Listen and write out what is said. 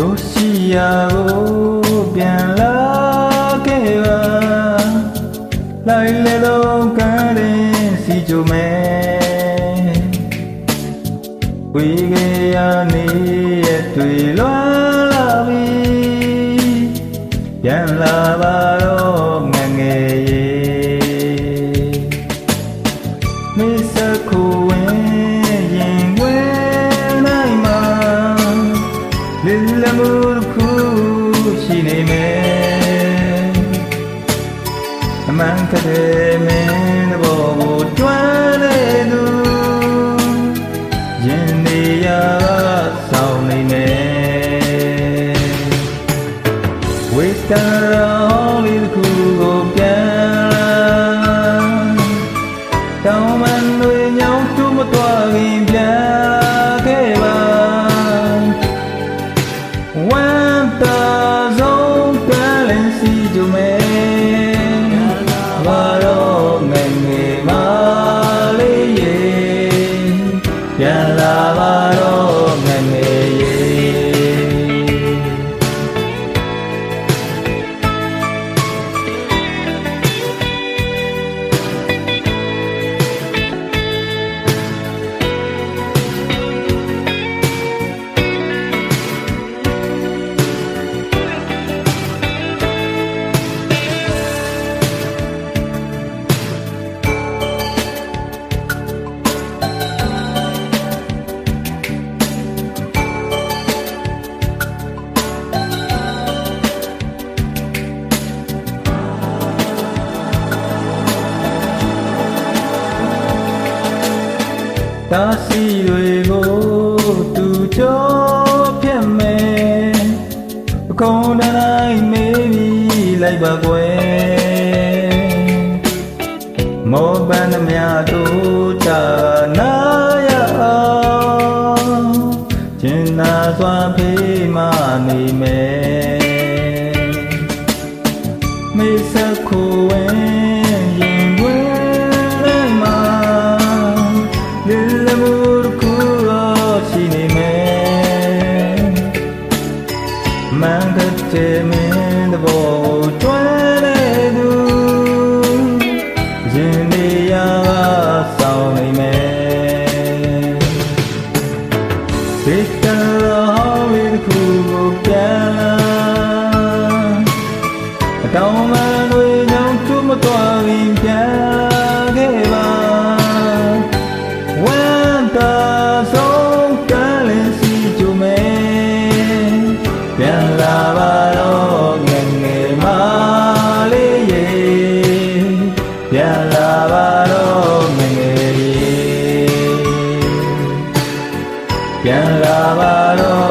တို့ရှိရာကိုပြန်လာခဲ့ပါလိုက်လေတော့ကန်းရင်စီကြုံမယ်ဝေးခဲ့ရနေရဲ့တွေ့လွာလာပြီပြန်လာပါတော့ငငယ်ရဲ့မိစခုဝင်ရင်ွယ်နိုင်မှာလစ်လမှုခုရှိနေမယ်အမှန်ကတည်းမင်းဘောကိုတွန်းနေသူရင်နေရဆောင်နေမယ်ဝိတ္တရောလေးတစ်ခုကိုပြန်တောင်းမန်တွေညောင်းတူမသွားခင်ပြန်ခဲ့ပါဝမ်းသာဆုံးကလည်းစီကြမယ်ဘာတော့ငယ်ငယ်မလေးရဲ့ပြန်လာပါတော့ငယ်ငယ်ရဲ့တာစီတွေကိုသူကြောဖြတ်မယ်အကုန်တိုင်းမေးပြီးလိုက်ပါကွယ်မောပန်းသမျှတို့တာနာရအောင်ကျင်နာစွာဖေးမနေမယ်မေစခုဝင်ရင်ွယ်နိုင်မှာလစ်လမှုခုရောရှိနေမယ်မန်ကတဲ့မင်းတဘောတွန်းနေသူရင်နေရဆောင်နေမယ်ဒီတော်လေးတစ်ခုကိုပြန်လာအတောင်းမန်တွေညောင်းတူမသွားရင်ပြန်ခဲ့ပါဆုံးကလည်းစီကြုံမယ်ပြန်လာပါတော့ငယ်ငယ်မလေးရဲ့ပြန်လာပါတော့ငယ်ငယ်ရဲ့ပြန်လာပါတော့